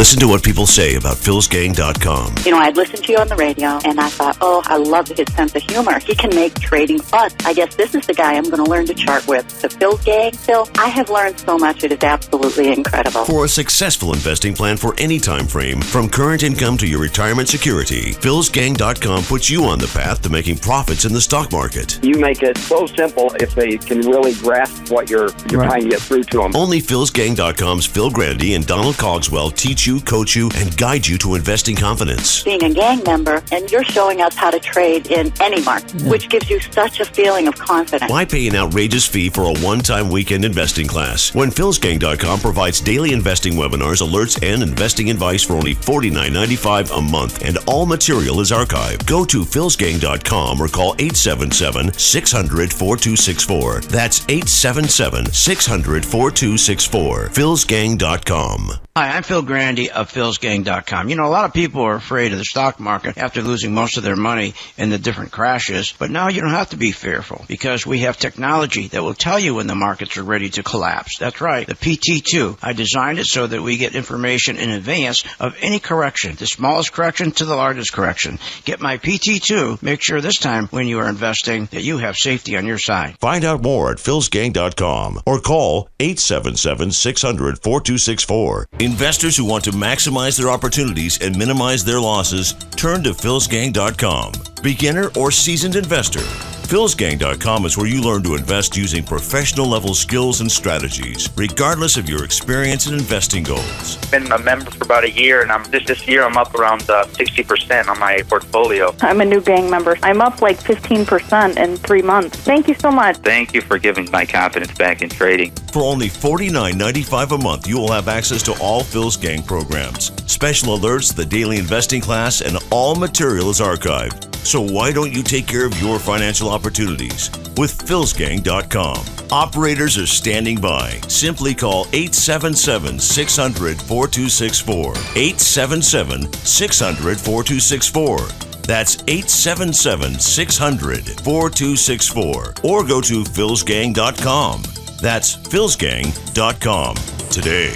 Listen to what people say about philsgang.com. You know, I'd listened to you on the radio, and I thought, oh, I love his sense of humor. He can make trading fun. I guess this is the guy I'm going to learn to chart with. The Phil's Gang. Phil, I have learned so much. It is absolutely incredible. For a successful investing plan for any time frame, from current income to your retirement security, philsgang.com puts you on the path to making profits in the stock market. You make it so simple if they can really grasp what you're trying to get through to them. Only philsgang.com's Phil Grande and Donald Cogswell teach you, coach you, and guide you to investing confidence. Being a gang member, and you're showing us how to trade in any market, which gives you such a feeling of confidence. Why pay an outrageous fee for a one-time weekend investing class when philsgang.com provides daily investing webinars, alerts, and investing advice for only $49.95 a month, and all material is archived. Go to philsgang.com or call 877-600-4264. That's 877-600-4264. philsgang.com. Hi, I'm Phil Grande of philsgang.com. You know, a lot of people are afraid of the stock market after losing most of their money in the different crashes, but now you don't have to be fearful because we have technology that will tell you when the markets are ready to collapse. That's right, the PT2. I designed it so that we get information in advance of any correction, the smallest correction to the largest correction. Get my PT2. Make sure this time when you are investing that you have safety on your side. Find out more at philsgang.com or call 877-600-4264. Investors who want to maximize their opportunities and minimize their losses, turn to philsgang.com. Beginner or seasoned investor, philsgang.com is where you learn to invest using professional-level skills and strategies, regardless of your experience and investing goals. Been a member for about a year, and this year I'm up around 60% on my portfolio. I'm a new gang member. I'm up like 15% in 3 months. Thank you so much. Thank you for giving my confidence back in trading. For only $49.95 a month, you will have access to all Phil's Gang programs, special alerts, the daily investing class, and all material is archived. So why don't you take care of your financial opportunities with philsgang.com? Operators are standing by. Simply call 877-600-4264. 877-600-4264. That's 877-600-4264. Or go to philsgang.com. That's philsgang.com today.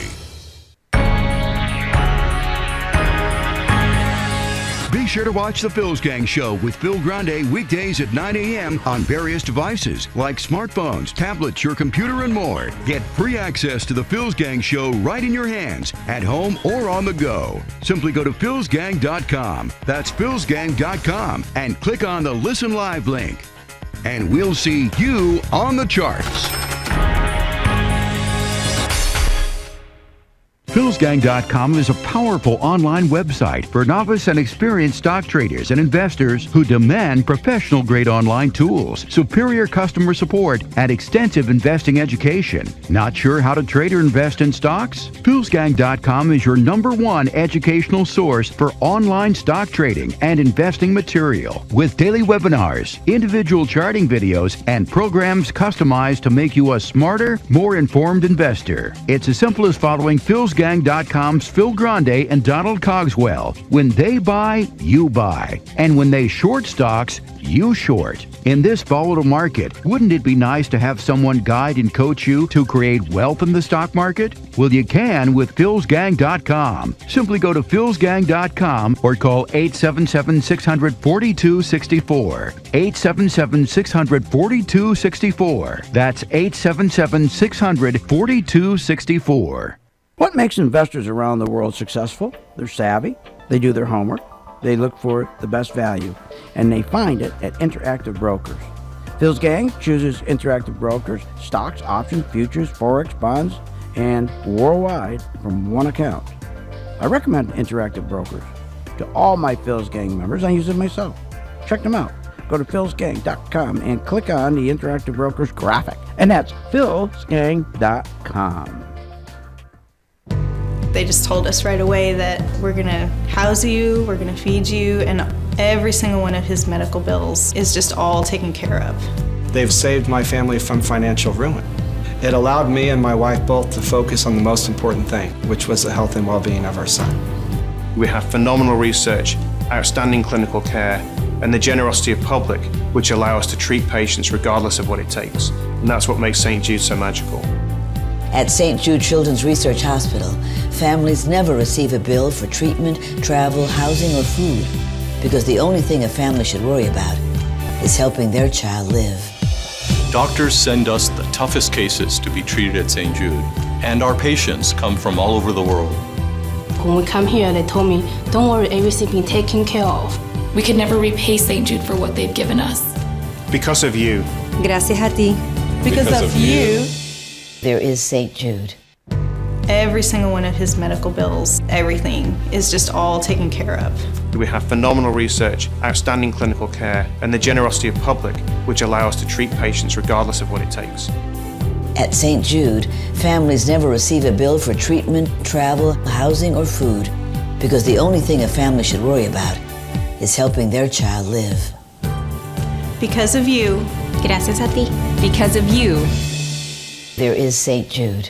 Be sure to watch The Phil's Gang Show with Phil Grande weekdays at 9 a.m. on various devices like smartphones, tablets, your computer, and more. Get free access to The Phil's Gang Show right in your hands, at home or on the go. Simply go to philsgang.com. That's philsgang.com and click on the Listen Live link. And we'll see you on the charts. philsgang.com is a powerful online website for novice and experienced stock traders and investors who demand professional-grade online tools, superior customer support, and extensive investing education. Not sure how to trade or invest in stocks? philsgang.com is your #1 educational source for online stock trading and investing material, with daily webinars, individual charting videos, and programs customized to make you a smarter, more informed investor. It's as simple as following philsgang.com's Phil Grande and Donald Cogswell. When they buy, you buy. And when they short stocks, you short. In this volatile market, wouldn't it be nice to have someone guide and coach you to create wealth in the stock market? Well, you can with philsgang.com. Simply go to philsgang.com or call 877-600-4264. 877-600-4264. That's 877-600-4264. What makes investors around the world successful? They're savvy, they do their homework, they look for the best value, and they find it at Interactive Brokers. Phil's Gang chooses Interactive Brokers, stocks, options, futures, forex, bonds, and worldwide from one account. I recommend Interactive Brokers to all my Phil's Gang members. I use it myself. Check them out. Go to philsgang.com and click on the Interactive Brokers graphic, and that's philsgang.com. They just told us right away that we're going to house you, we're going to feed you, and every single one of his medical bills is just all taken care of. They've saved my family from financial ruin. It allowed me and my wife both to focus on the most important thing, which was the health and well-being of our son. We have phenomenal research, outstanding clinical care, and the generosity of public, which allow us to treat patients regardless of what it takes. And that's what makes St. Jude so magical. At St. Jude Children's Research Hospital, families never receive a bill for treatment, travel, housing, or food because the only thing a family should worry about is helping their child live. Doctors send us the toughest cases to be treated at St. Jude, and our patients come from all over the world. When we come here, they told me, don't worry, everything's been taken care of. We could never repay St. Jude for what they've given us. Because of you. Gracias a ti. Because of you. There is St. Jude. Every single one of his medical bills, everything is just all taken care of. We have phenomenal research, outstanding clinical care, and the generosity of public, which allow us to treat patients regardless of what it takes. At St. Jude, families never receive a bill for treatment, travel, housing, or food because the only thing a family should worry about is helping their child live. Because of you. Gracias a ti. Because of you. There is St. Jude.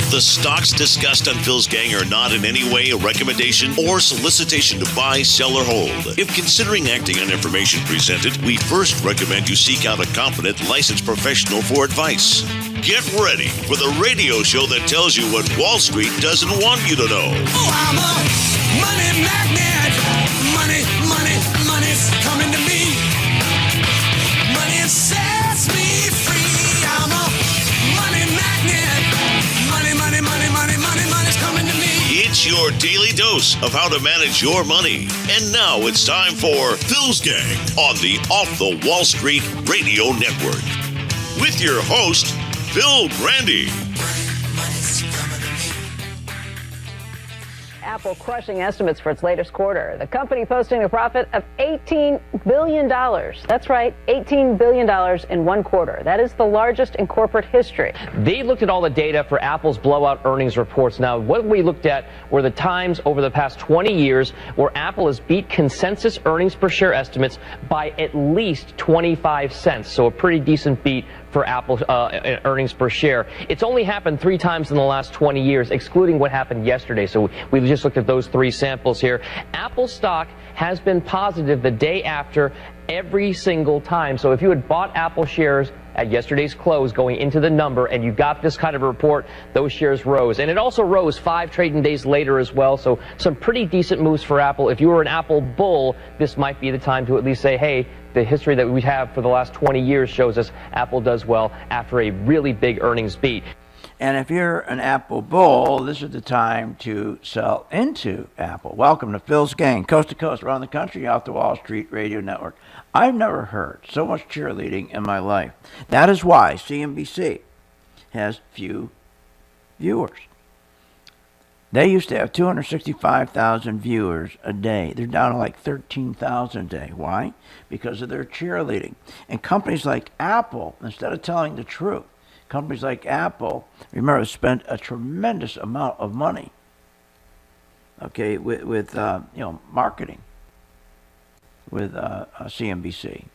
The stocks discussed on Phil's Gang are not in any way a recommendation or solicitation to buy, sell, or hold. If considering acting on information presented, we first recommend you seek out a competent, licensed professional for advice. Get ready for the radio show that tells you what Wall Street doesn't want you to know. Oh, I'm a money magnet. Money, money, money's coming to me. Money sets me free. I'm a money magnet. Money, money, money, money, money, money's coming to me. It's your daily dose of how to manage your money. And now it's time for Phil's Gang on the Off the Wall Street Radio Network. With your host, Phil Grande. Apple crushing estimates for its latest quarter. The company posting a profit of $18 billion. That's right, $18 billion in one quarter. That is the largest in corporate history. They looked at all the data for Apple's blowout earnings reports. Now, what we looked at were the times over the past 20 years where Apple has beat consensus earnings per share estimates by at least 25 cents. So a pretty decent beat for Apple earnings per share. It's only happened 3 times in the last 20 years, excluding what happened yesterday. So we just looked at those 3 samples here. Apple stock has been positive the day after every single time. So if you had bought Apple shares at yesterday's close going into the number and you got this kind of a report, those shares rose. And it also rose 5 trading days later as well. So some pretty decent moves for Apple. If you were an Apple bull, this might be the time to at least say, hey, the history that we have for the last 20 years shows us Apple does well after a really big earnings beat. And if you're an Apple bull, this is the time to sell into Apple. Welcome to Phil's Gang, coast to coast around the country, off the Wall Street Radio Network. I've never heard so much cheerleading in my life. That is why CNBC has few viewers. They used to have 265,000 viewers a day. They're down to like 13,000 a day. Why? Because of their cheerleading. And companies like Apple, instead of telling the truth, companies like Apple, remember, spent a tremendous amount of money, okay, with marketing with CNBC.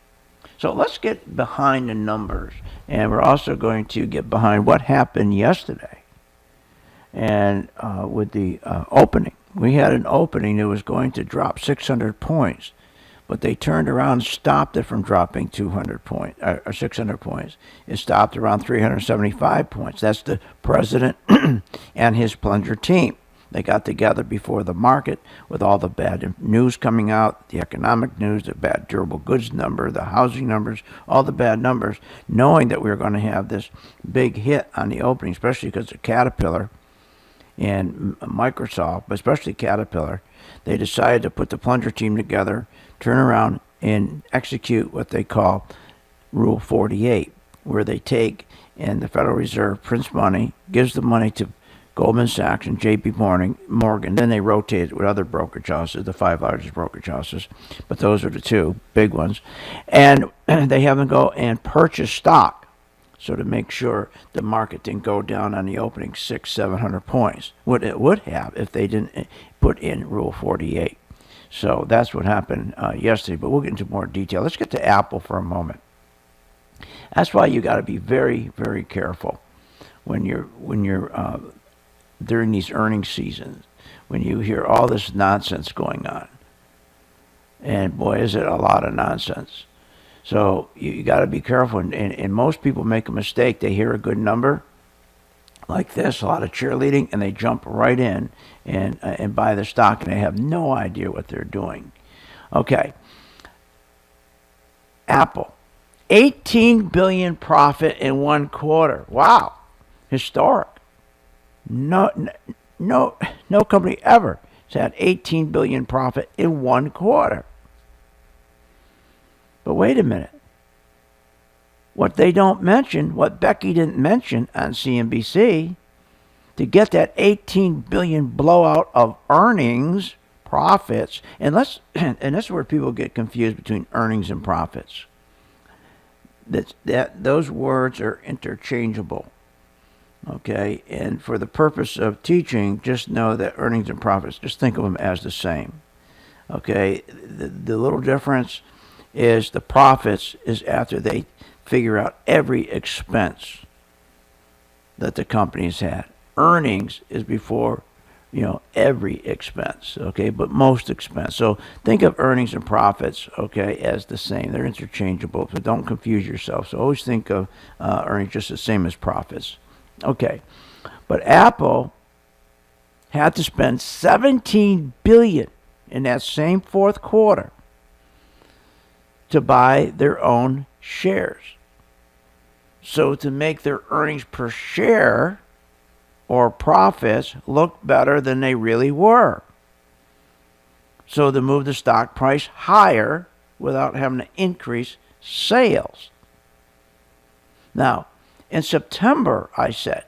So let's get behind the numbers, and we're also going to get behind what happened yesterday. And with the opening, we had an opening that was going to drop 600 points. But they turned around and stopped it from dropping 200 points or 600 points. It stopped around 375 points. That's the president and his plunger team. They got together before the market with all the bad news coming out, the economic news, the bad durable goods number, the housing numbers, all the bad numbers, knowing that we were going to have this big hit on the opening, especially because of Caterpillar and Microsoft, but especially Caterpillar. They decided to put the plunger team together, turn around and execute what they call Rule 48, where they take, and the Federal Reserve prints money, gives the money to Goldman Sachs and JP Morgan. Then they rotate it with other brokerage houses, the 5 largest brokerage houses, but those are the 2 big ones. And they have them go and purchase stock, so to make sure the market didn't go down on the opening 600-700 points. What it would have if they didn't put in Rule 48. So that's what happened yesterday, but we'll get into more detail. Let's get to Apple for a moment. That's why you got to be very, very careful when you're during these earnings seasons, when you hear all this nonsense going on. And boy, is it a lot of nonsense. So you got to be careful. And most people make a mistake. They hear a good number like this, a lot of cheerleading, and they jump right in and buy the stock, and they have no idea what they're doing. Okay. Apple, $18 billion profit in one quarter. Wow, historic. No company ever has had $18 billion profit in one quarter. But wait a minute. What they don't mention, what Becky didn't mention on CNBC, to get that $18 billion blowout of earnings, profits, and that's where people get confused between earnings and profits. Those words are interchangeable. Okay, and for the purpose of teaching, just know that earnings and profits, just think of them as the same. Okay, the little difference is the profits is after they figure out every expense that the company's had. Earnings is before, every expense, okay, but most expense. So think of earnings and profits, okay, as the same. They're interchangeable, so don't confuse yourself. So always think of earnings just the same as profits. Okay, but Apple had to spend $17 billion in that same fourth quarter to buy their own shares. So to make their earnings per share or profits look better than they really were. So to move the stock price higher without having to increase sales. Now, in September, I said,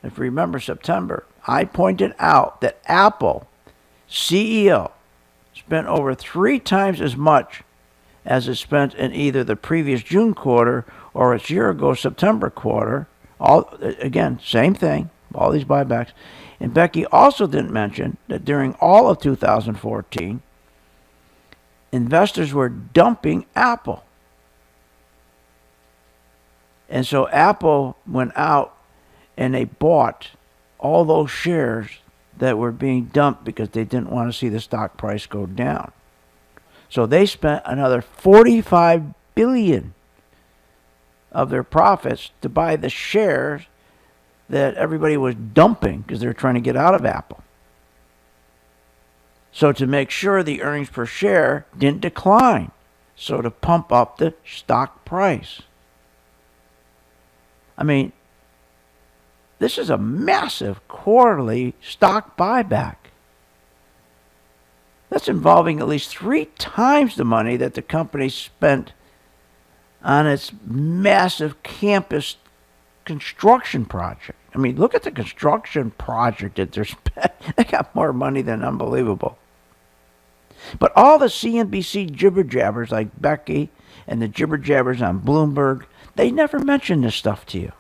if you remember September, I pointed out that Apple CEO spent over 3 times as much as it spent in either the previous June quarter or its year ago September quarter. Again, same thing, all these buybacks. And Becky also didn't mention that during all of 2014, investors were dumping Apple. And so Apple went out and they bought all those shares that were being dumped because they didn't want to see the stock price go down. So they spent another $45 billion of their profits to buy the shares that everybody was dumping because they were trying to get out of Apple. So to make sure the earnings per share didn't decline, so to pump up the stock price. I mean, this is a massive quarterly stock buyback. That's involving at least 3 times the money that the company spent on its massive campus construction project. I mean, look at the construction project that they're spending. They got more money than unbelievable. But all the CNBC jibber-jabbers like Becky and the jibber-jabbers on Bloomberg, they never mention this stuff to you.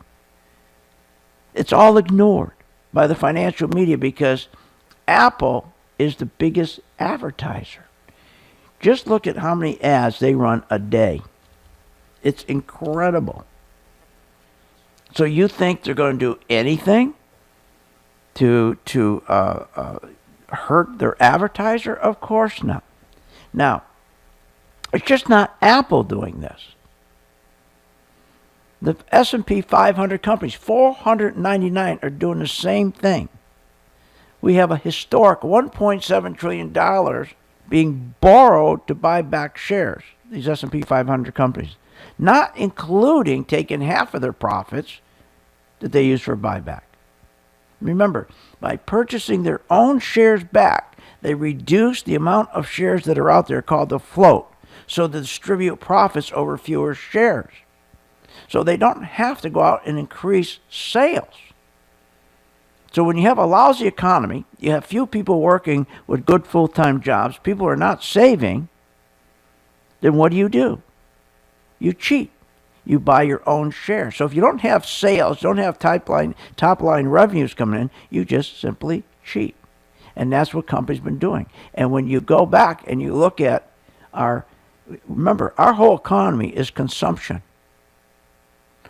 It's all ignored by the financial media because Apple is the biggest advertiser. Just look at how many ads they run a day. It's incredible. So you think they're going to do anything to hurt their advertiser? Of course not. Now, it's just not Apple doing this. The S&P 500 companies, 499, are doing the same thing. We have a historic $1.7 trillion being borrowed to buy back shares, these S&P 500 companies, not including taking half of their profits that they use for buyback. Remember, by purchasing their own shares back, they reduce the amount of shares that are out there called the float, so they distribute profits over fewer shares. So they don't have to go out and increase sales. So when you have a lousy economy, you have few people working with good full-time jobs, people are not saving, then what do? You cheat. You buy your own shares. So if you don't have sales, don't have top line revenues coming in, you just simply cheat. And that's what companies been doing. And when you go back and you look at remember, our whole economy is consumption.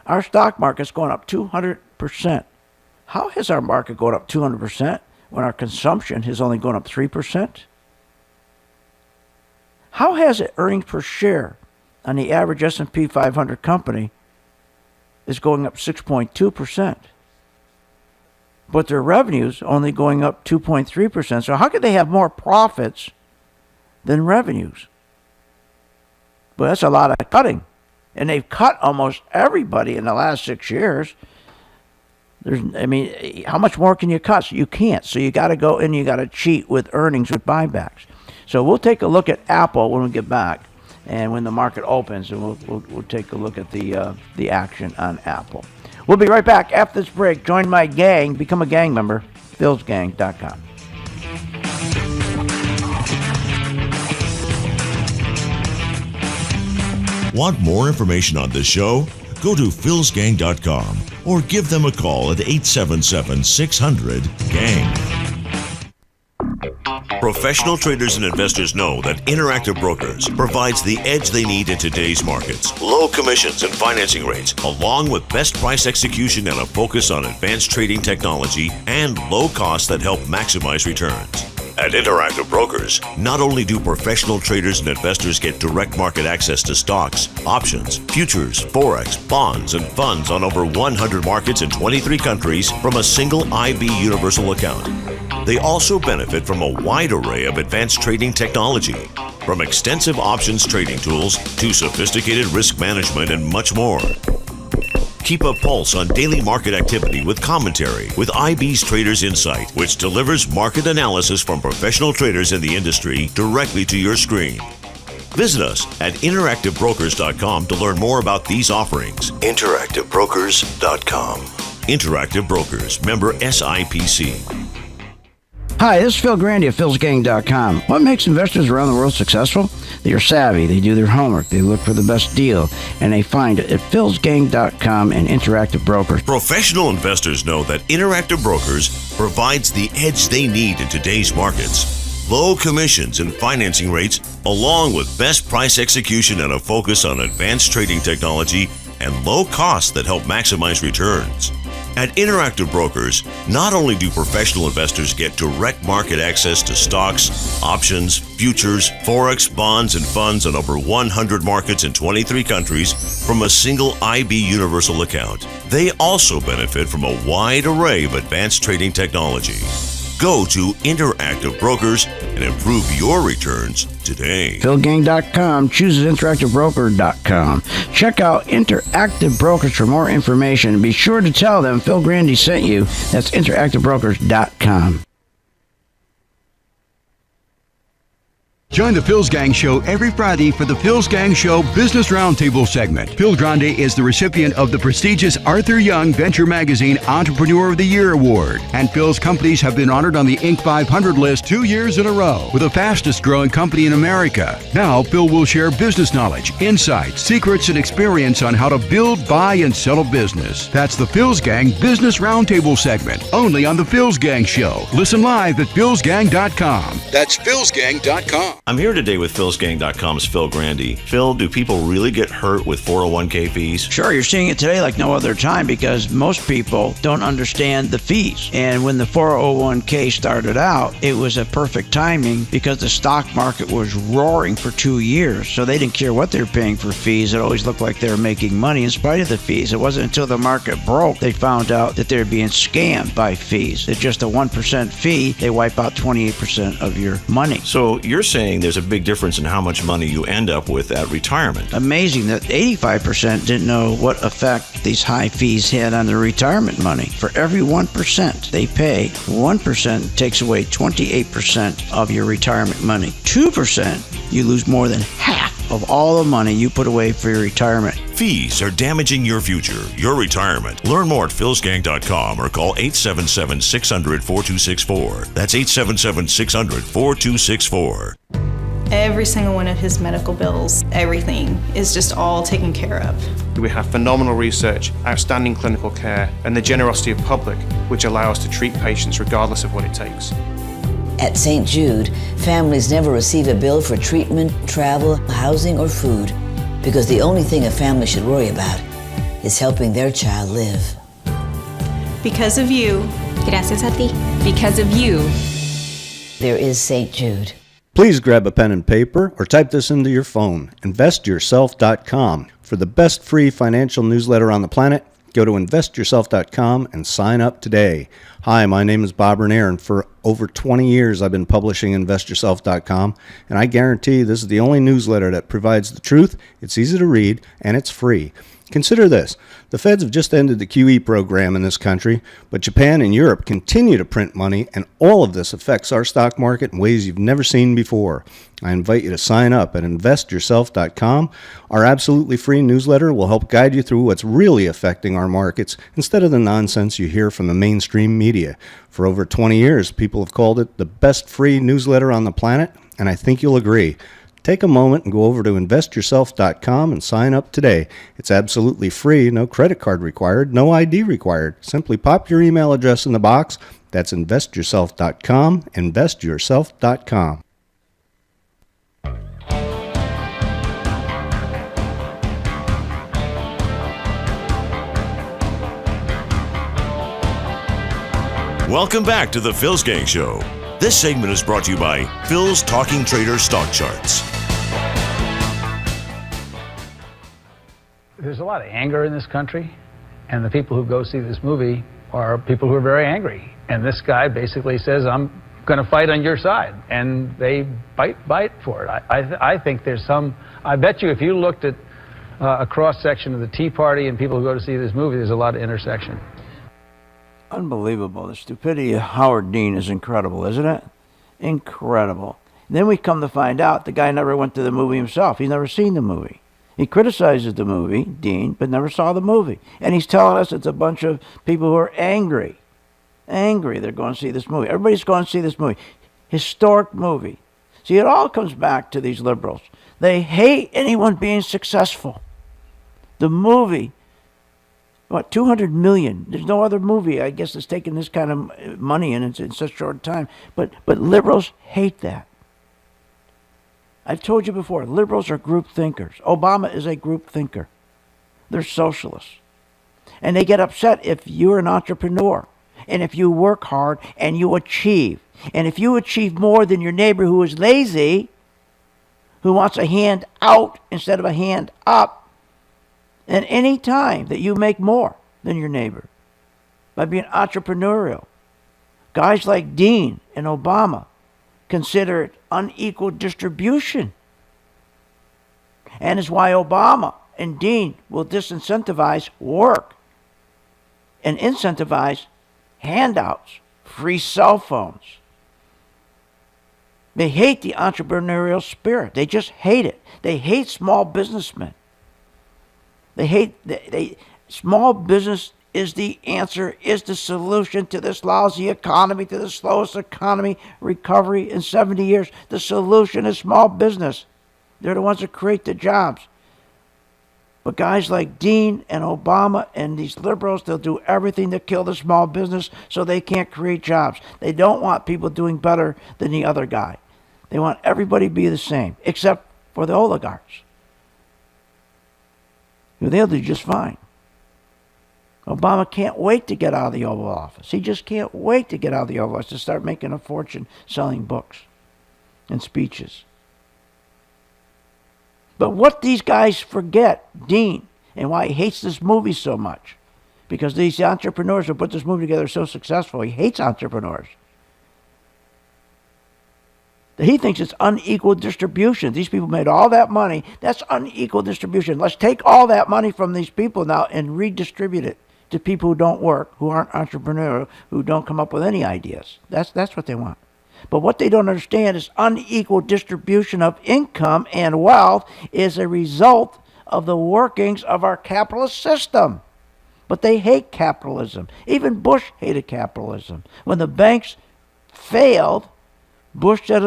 Our stock market's going up 200%. How has our market gone up 200% when our consumption has only gone up 3%? How has it earnings per share on the average S&P 500 company is going up 6.2%? But their revenues only going up 2.3%. So how could they have more profits than revenues? But that's a lot of cutting. And they've cut almost everybody in the last 6 years. How much more can you cut? So you can't. So you got to go and you got to cheat with earnings with buybacks. So we'll take a look at Apple when we get back, and when the market opens, and we'll take a look at the action on Apple. We'll be right back after this break. Join my gang. Become a gang member. philsgang.com. Want more information on this show? Go to philsgang.com or give them a call at 877-600-GANG. Professional traders and investors know that Interactive Brokers provides the edge they need in today's markets. Low commissions and financing rates, along with best price execution and a focus on advanced trading technology and low costs that help maximize returns. At Interactive Brokers, not only do professional traders and investors get direct market access to stocks, options, futures, forex, bonds, and funds on over 100 markets in 23 countries from a single IB universal account. They also benefit from a wide array of advanced trading technology, from extensive options trading tools to sophisticated risk management and much more. Keep a pulse on daily market activity with commentary with IB's Traders Insight, which delivers market analysis from professional traders in the industry directly to your screen. Visit us at interactivebrokers.com to learn more about these offerings. Interactivebrokers.com. Interactive Brokers, member SIPC. Hi, this is Phil Grande of philsgang.com. What makes investors around the world successful? They are savvy, they do their homework, they look for the best deal, and they find it at philsgang.com and Interactive Brokers. Professional investors know that Interactive Brokers provides the edge they need in today's markets. Low commissions and financing rates, along with best price execution and a focus on advanced trading technology and low costs that help maximize returns. At Interactive Brokers, not only do professional investors get direct market access to stocks, options, futures, forex, bonds, and funds on over 100 markets in 23 countries from a single IB universal account, they also benefit from a wide array of advanced trading technology. Go to Interactive Brokers and improve your returns today. philgang.com chooses interactivebroker.com. Check out Interactive Brokers for more information. Be sure to tell them Phil Grande sent you. That's interactivebrokers.com. Join the Phil's Gang Show every Friday for the Phil's Gang Show Business Roundtable segment. Phil Grande is the recipient of the prestigious Arthur Young Venture Magazine Entrepreneur of the Year Award. And Phil's companies have been honored on the Inc. 500 list 2 years in a row. With the fastest growing company in America. Now, Phil will share business knowledge, insights, secrets, and experience on how to build, buy, and sell a business. That's the Phil's Gang Business Roundtable segment. Only on the Phil's Gang Show. Listen live at philsgang.com. That's philsgang.com. I'm here today with philsgang.com's Phil Grande. Phil, do people really get hurt with 401k fees? Sure, you're seeing it today like no other time because most people don't understand the fees. And when the 401k started out, it was a perfect timing because the stock market was roaring for 2 years. So they didn't care what they were paying for fees. It always looked like they were making money in spite of the fees. It wasn't until the market broke they found out that they were being scammed by fees. At just a 1% fee, they wipe out 28% of your money. So you're saying there's a big difference in how much money you end up with at retirement. Amazing that 85% didn't know what effect these high fees had on their retirement money. For every 1% they pay, 1% takes away 28% of your retirement money. 2%, you lose more than half of all the money you put away for your retirement. Fees are damaging your future, your retirement. Learn more at philsgang.com or call 877-600-4264. That's 877-600-4264. Every single one of his medical bills, everything is just all taken care of. We have phenomenal research, outstanding clinical care, and the generosity of public, which allow us to treat patients regardless of what it takes. At St. Jude, families never receive a bill for treatment, travel, housing, or food because the only thing a family should worry about is helping their child live. Because of you. Gracias a ti. Because of you. There is St. Jude. Please grab a pen and paper or type this into your phone. InvestYourself.com. For the best free financial newsletter on the planet, go to InvestYourself.com and sign up today. Hi, my name is Bob Bernier, and for over 20 years I've been publishing InvestYourself.com, and I guarantee this is the only newsletter that provides the truth, it's easy to read, and it's free. Consider this. The feds have just ended the QE program in this country, but Japan and Europe continue to print money, and all of this affects our stock market in ways you've never seen before. I invite you to sign up at InvestYourself.com. Our absolutely free newsletter will help guide you through what's really affecting our markets instead of the nonsense you hear from the mainstream media. For over 20 years, people have called it the best free newsletter on the planet, and I think you'll agree. Take a moment and go over to InvestYourself.com and sign up today. It's absolutely free, no credit card required, no ID required. Simply pop your email address in the box. That's InvestYourself.com, InvestYourself.com. Welcome back to the Phil's Gang Show. This segment is brought to you by Phil's Talking Trader Stock Charts. There's a lot of anger in this country, and the people who go see this movie are people who are very angry. And this guy basically says, I'm going to fight on your side. And they bite for it. I think there's some, I bet you if you looked at a cross-section of the Tea Party and people who go to see this movie, there's a lot of intersection. Unbelievable. The stupidity of Howard Dean is incredible, isn't it? Incredible. And then we come to find out the guy never went to the movie himself. He's never seen the movie. He criticizes the movie, Dean, but never saw the movie. And he's telling us it's a bunch of people who are angry. Angry they're going to see this movie. Everybody's going to see this movie. Historic movie. See, it all comes back to these liberals. They hate anyone being successful. The movie, what, 200 million. There's no other movie, I guess, that's taken this kind of money in such a short time. But liberals hate that. I've told you before, liberals are group thinkers. Obama is a group thinker. They're socialists. And they get upset if you're an entrepreneur, and if you work hard and you achieve. And if you achieve more than your neighbor who is lazy, who wants a hand out instead of a hand up, and any time that you make more than your neighbor by being entrepreneurial, guys like Dean and Obama consider it unequal distribution. And it's why Obama and Dean will disincentivize work and incentivize handouts, free cell phones. They hate the entrepreneurial spirit. They just hate it. They hate small businessmen. They hate small business is the answer, is the solution to this lousy economy, to the slowest economy recovery in 70 years. The solution is small business. They're the ones that create the jobs. But guys like Dean and Obama and these liberals, they'll do everything to kill the small business so they can't create jobs. They don't want people doing better than the other guy. They want everybody to be the same, except for the oligarchs. They'll do just fine. Obama can't wait to get out of the Oval Office. He just can't wait to get out of the Oval Office to start making a fortune selling books and speeches. But what these guys forget, Dean, and why he hates this movie so much, because these entrepreneurs who put this movie together are so successful, he hates entrepreneurs. He thinks it's unequal distribution. These people made all that money. That's unequal distribution. Let's take all that money from these people now and redistribute it to people who don't work, who aren't entrepreneurial, who don't come up with any ideas. That's what they want. But what they don't understand is unequal distribution of income and wealth is a result of the workings of our capitalist system. But they hate capitalism. Even Bush hated capitalism. When the banks failed, Bush said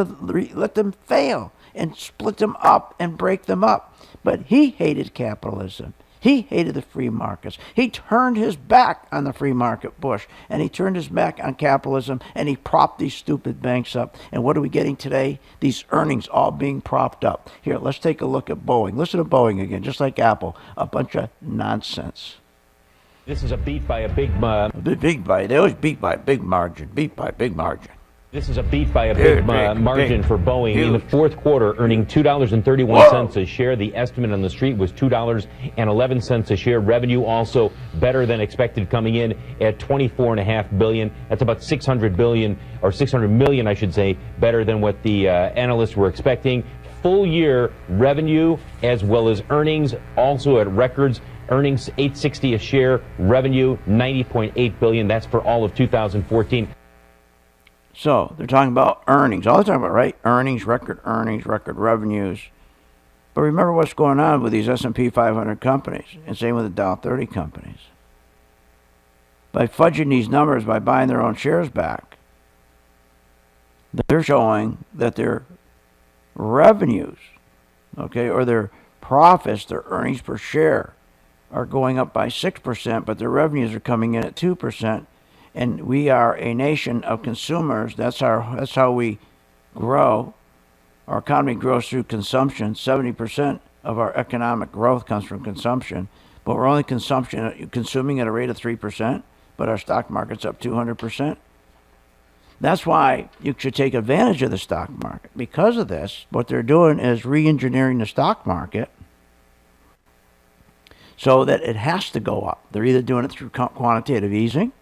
let them fail and split them up and break them up. But he hated capitalism. He hated the free markets. He turned his back on the free market, Bush, and he turned his back on capitalism, and he propped these stupid banks up. And what are we getting today? These earnings all being propped up. Here, let's take a look at Boeing. Listen to Boeing again, just like Apple. A bunch of nonsense. This is a beat by a big... They always beat by a big margin. Beat by a big margin. This is a beat by a big margin for Boeing. In the fourth quarter, earning $2.31 a share. The estimate on the street was $2.11 a share. Revenue also better than expected, coming in at $24.5 billion. That's about $600 million, I should say, better than what the analysts were expecting. Full year revenue as well as earnings also at records. Earnings $8.60 a share. Revenue $90.8 billion. That's for all of 2014. So they're talking about earnings. All they're talking about, right? Earnings, record revenues. But remember what's going on with these S&P 500 companies, and same with the Dow 30 companies. By fudging these numbers, by buying their own shares back, they're showing that their revenues, okay, or their profits, their earnings per share, are going up by 6%, but their revenues are coming in at 2%. And we are a nation of consumers. That's how we grow. Our economy grows through consumption. 70% of our economic growth comes from consumption. But we're only consuming at a rate of 3%, but our stock market's up 200%. That's why you should take advantage of the stock market. Because of this, what they're doing is re-engineering the stock market so that it has to go up. They're either doing it through quantitative easing,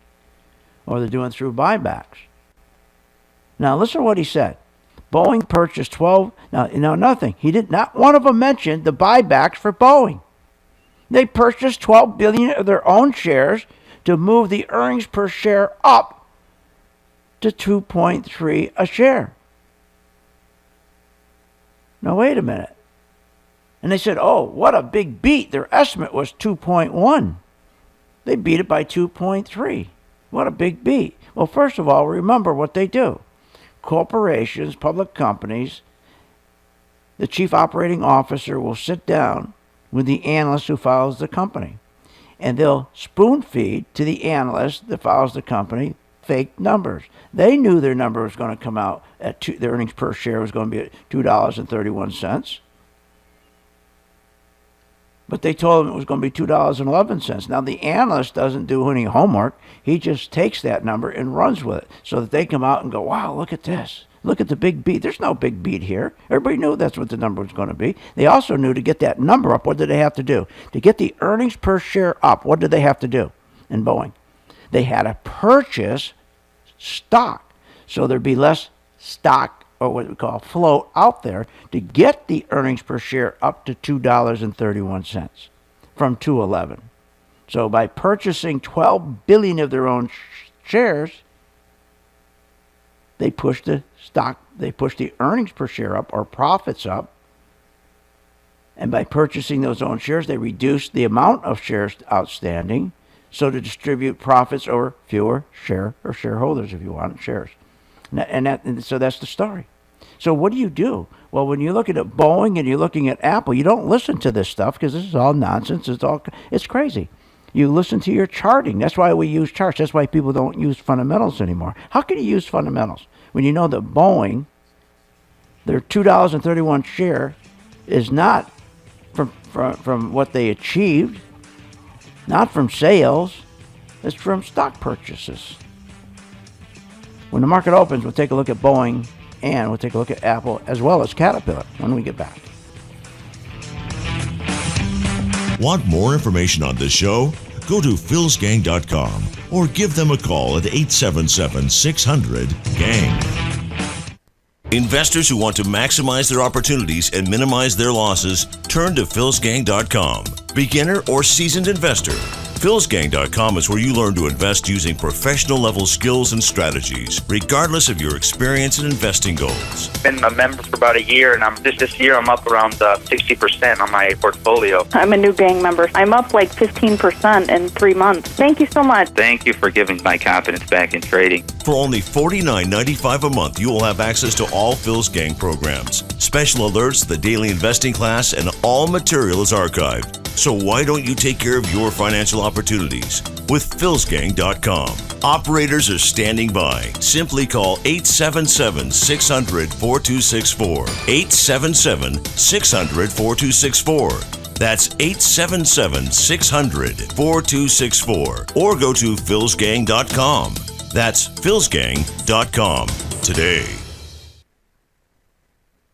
or they're doing it through buybacks. Now, listen to what he said. Boeing purchased 12... Now, nothing. He did not... One of them mentioned the buybacks for Boeing. They purchased 12 billion of their own shares to move the earnings per share up to 2.3 a share. Now, wait a minute. And they said, oh, what a big beat. Their estimate was 2.1. They beat it by 2.3. What a big beat. Well, first of all, remember what they do. Corporations, public companies, the chief operating officer will sit down with the analyst who follows the company. And they'll spoon feed to the analyst that follows the company fake numbers. They knew their number was going to come out at their earnings per share was going to be at $2.31. But they told him it was going to be $2.11. Now, the analyst doesn't do any homework. He just takes that number and runs with it so that they come out and go, wow, look at this. Look at the big beat. There's no big beat here. Everybody knew that's what the number was going to be. They also knew to get that number up, what did they have to do? To get the earnings per share up, what did they have to do in Boeing? They had to purchase stock. So there'd be less stock, or what we call float, out there to get the earnings per share up to $2.31 from $2.11. So by purchasing 12 billion of their own shares, they pushed the earnings per share up, or profits up. And by purchasing those own shares, they reduced the amount of shares outstanding, so to distribute profits over fewer shareholders, if you want, shares. And so that's the story. So what do? Well, when you're looking at Boeing and you're looking at Apple, you don't listen to this stuff because this is all nonsense. It's crazy. You listen to your charting. That's why we use charts. That's why people don't use fundamentals anymore. How can you use fundamentals when you know that Boeing, their $2.31 share, is not from what they achieved, not from sales, it's from stock purchases. When the market opens, we'll take a look at Boeing, and we'll take a look at Apple as well as Caterpillar when we get back. Want more information on this show? Go to philsgang.com or give them a call at 877-600-GANG. Investors who want to maximize their opportunities and minimize their losses, turn to philsgang.com. Beginner or seasoned investor, philsgang.com is where you learn to invest using professional-level skills and strategies, regardless of your experience and investing goals. Been a member for about a year, and this year I'm up around 60% on my portfolio. I'm a new gang member. I'm up like 15% in 3 months. Thank you so much. Thank you for giving my confidence back in trading. For only $49.95 a month, you will have access to all Phil's Gang programs, special alerts, the daily investing class, and all material is archived. So why don't you take care of your financial opportunities with philsgang.com? Operators are standing by. Simply call 877-600-4264. 877-600-4264. That's 877-600-4264. Or go to philsgang.com. That's philsgang.com today.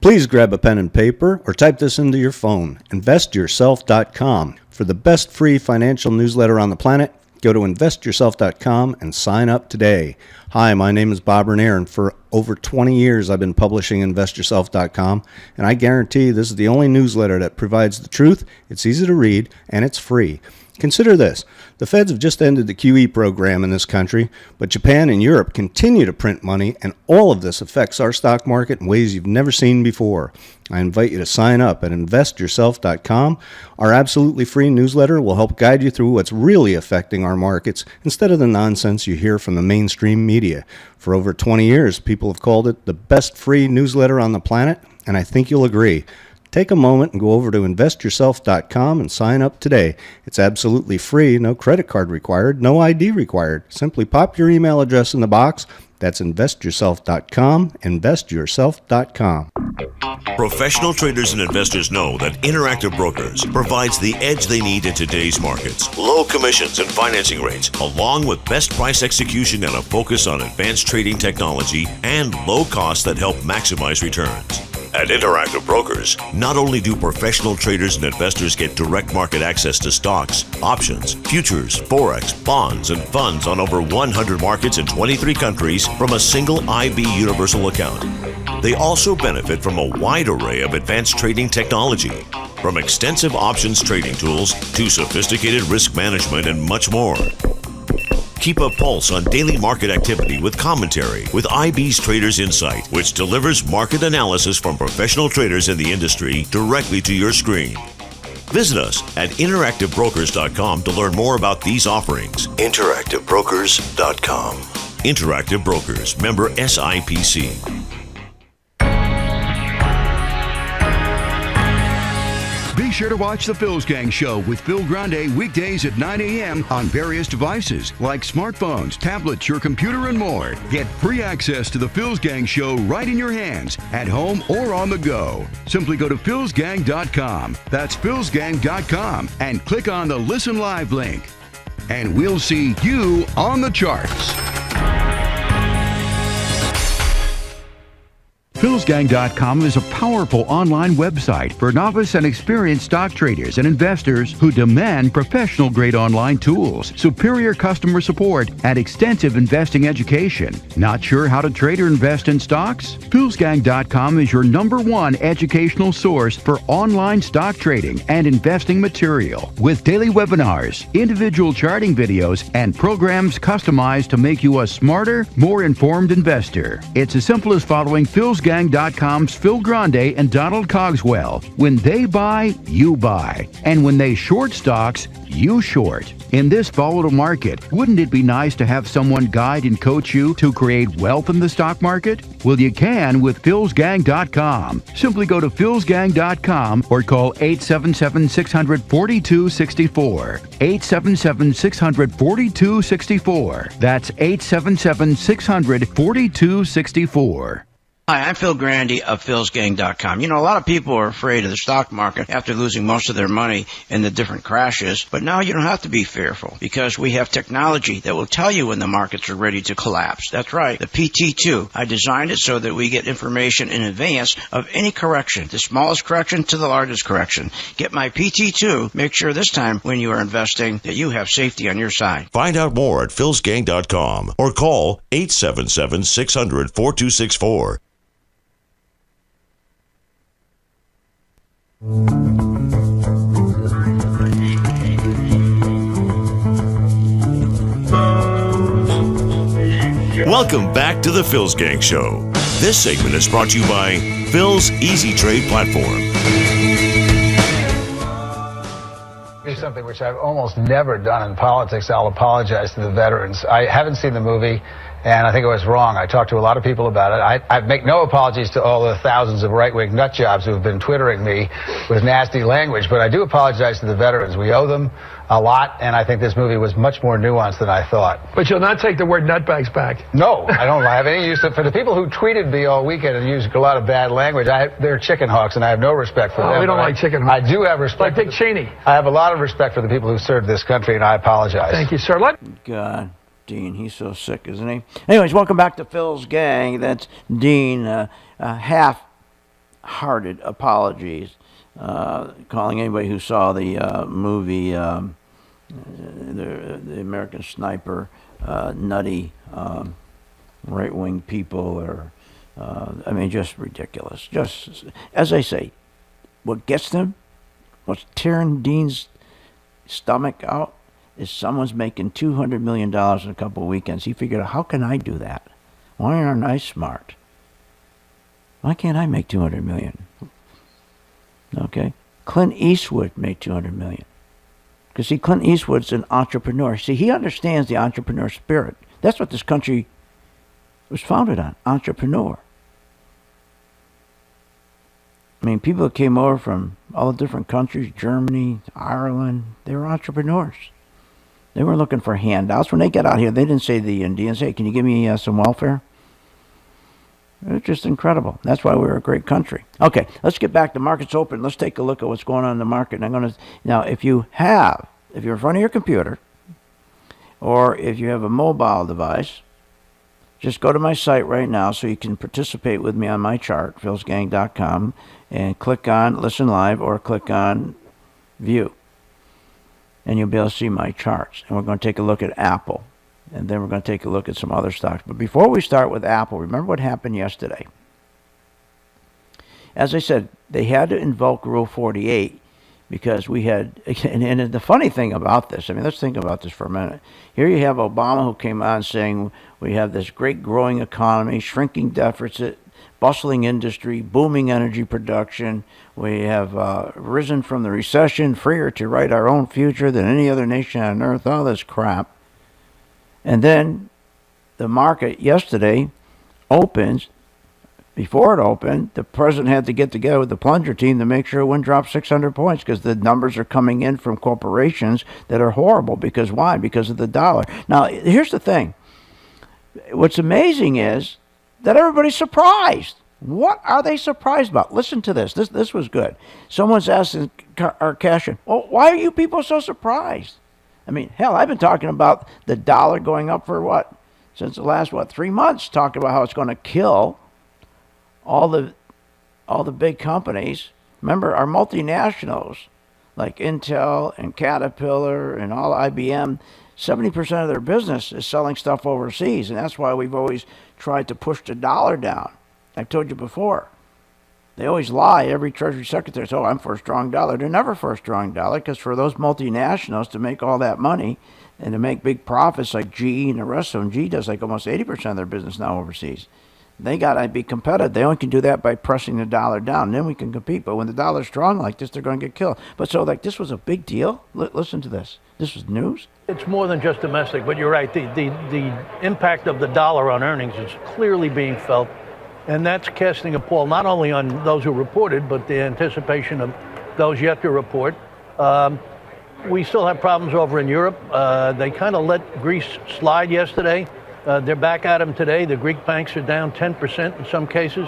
Please grab a pen and paper or type this into your phone. InvestYourself.com. For the best free financial newsletter on the planet, go to InvestYourself.com and sign up today. Hi, my name is Bob Renier, and for over 20 years I've been publishing InvestYourself.com, and I guarantee this is the only newsletter that provides the truth, it's easy to read, and it's free. Consider this. The feds have just ended the QE program in this country, but Japan and Europe continue to print money, and all of this affects our stock market in ways you've never seen before. I invite you to sign up at InvestYourself.com. Our absolutely free newsletter will help guide you through what's really affecting our markets instead of the nonsense you hear from the mainstream media. For over 20 years, people have called it the best free newsletter on the planet, and I think you'll agree. Take a moment and go over to InvestYourself.com and sign up today. It's absolutely free, no credit card required, no ID required. Simply pop your email address in the box. That's InvestYourself.com, InvestYourself.com. Professional traders and investors know that Interactive Brokers provides the edge they need in today's markets. Low commissions and financing rates, along with best price execution and a focus on advanced trading technology and low costs that help maximize returns. At Interactive Brokers, not only do professional traders and investors get direct market access to stocks, options, futures, forex, bonds, and funds on over 100 markets in 23 countries from a single IB universal account, they also benefit from a wide array of advanced trading technology, from extensive options trading tools to sophisticated risk management and much more. Keep a pulse on daily market activity with commentary with IB's Traders Insight, which delivers market analysis from professional traders in the industry directly to your screen. Visit us at interactivebrokers.com to learn more about these offerings. Interactivebrokers.com. Interactive Brokers, member SIPC. Be sure to watch The Phil's Gang Show with Phil Grande weekdays at 9 a.m. on various devices like smartphones, tablets, your computer, and more. Get free access to The Phil's Gang Show right in your hands, at home or on the go. Simply go to philsgang.com. That's philsgang.com and click on the Listen Live link. And we'll see you on the charts. philsgang.com is a powerful online website for novice and experienced stock traders and investors who demand professional-grade online tools, superior customer support, and extensive investing education. Not sure how to trade or invest in stocks? philsgang.com is your #1 educational source for online stock trading and investing material, with daily webinars, individual charting videos, and programs customized to make you a smarter, more informed investor. It's as simple as following philsgang.com's Phil Grande and Donald Cogswell. When they buy, you buy. And when they short stocks, you short. In this volatile market, wouldn't it be nice to have someone guide and coach you to create wealth in the stock market? Well, you can with philsgang.com. Simply go to philsgang.com or call 877-600-4264. 877-600-4264. That's 877-600-4264. Hi, I'm Phil Grande of philsgang.com. You know, a lot of people are afraid of the stock market after losing most of their money in the different crashes, but now you don't have to be fearful because we have technology that will tell you when the markets are ready to collapse. That's right, the PT2. I designed it so that we get information in advance of any correction, the smallest correction to the largest correction. Get my PT2. Make sure this time when you are investing that you have safety on your side. Find out more at philsgang.com or call 877-600-4264. Welcome back to the Phil's Gang Show. This segment is brought to you by Phil's Easy Trade platform. Here's something which I've almost never done in politics. I'll apologize to the veterans. I haven't seen the movie, and I think I was wrong. I talked to a lot of people about it. I make no apologies to all the thousands of right-wing nutjobs who have been twittering me with nasty language, but I do apologize to the veterans. We owe them a lot, and I think this movie was much more nuanced than I thought. But you'll not take the word nutbags back. No, I don't have any use for the people who tweeted me all weekend and used a lot of bad language. They're chicken hawks, and I have no respect for them. We don't like chicken hawks. I do have respect. Like Dick Cheney. I have a lot of respect for the people who served this country, and I apologize. Thank you, sir. God. Dean. He's so sick, isn't he? Anyways, welcome back to Phil's Gang. That's Dean. Half-hearted apologies. Calling anybody who saw the movie, the American Sniper, nutty right-wing people, or just ridiculous. Just, as I say, what gets them, what's tearing Dean's stomach out, is someone's making $200 million in a couple of weekends. He figured out, how can I do that? Why aren't I smart? Why can't I make $200 million? Okay. Clint Eastwood made $200 million. Because, see, Clint Eastwood's an entrepreneur. See, he understands the entrepreneur spirit. That's what this country was founded on, entrepreneur. I mean, people that came over from all the different countries, Germany, Ireland, they were entrepreneurs. They weren't looking for handouts. When they got out here, they didn't say to the Indians, hey, can you give me some welfare? It was just incredible. That's why we're a great country. Okay, let's get back. The market's open. Let's take a look at what's going on in the market. And I'm going to, now, if you're in front of your computer, or if you have a mobile device, just go to my site right now so you can participate with me on my chart, philsgang.com, and click on Listen Live or click on View. And you'll be able to see my charts. And we're going to take a look at Apple. And then we're going to take a look at some other stocks. But before we start with Apple, remember what happened yesterday. As I said, they had to invoke Rule 48 because we had, and the funny thing about this, let's think about this for a minute. Here you have Obama who came on saying we have this great growing economy, shrinking deficit, bustling industry, booming energy production. We have risen from the recession, freer to write our own future than any other nation on earth, all this crap. And then the market yesterday opens. Before it opened, the president had to get together with the plunger team to make sure it wouldn't drop 600 points because the numbers are coming in from corporations that are horrible. Because why? Because of the dollar. Now, here's the thing. What's amazing is that everybody's surprised. What are they surprised about? Listen to this. This was good. Someone's asking Arkashian, well, why are you people so surprised? Hell, I've been talking about the dollar going up for what? Since the last, 3 months, talking about how it's going to kill all the big companies. Remember, our multinationals, like Intel and Caterpillar and all IBM, 70% of their business is selling stuff overseas, and that's why we've always tried to push the dollar down. I've told you before. They always lie. Every Treasury Secretary says, I'm for a strong dollar. They're never for a strong dollar because for those multinationals to make all that money and to make big profits like GE and the rest of them, GE does like almost 80% of their business now overseas. They got to be competitive. They only can do that by pressing the dollar down. Then we can compete. But when the dollar's strong like this, they're going to get killed. But so this was a big deal. Listen to this. This was news. It's more than just domestic, but you're right. The impact of the dollar on earnings is clearly being felt. And that's casting a pall not only on those who reported, but the anticipation of those yet to report. We still have problems over in Europe. They kind of let Greece slide yesterday. They're back at them today. The Greek banks are down 10% in some cases.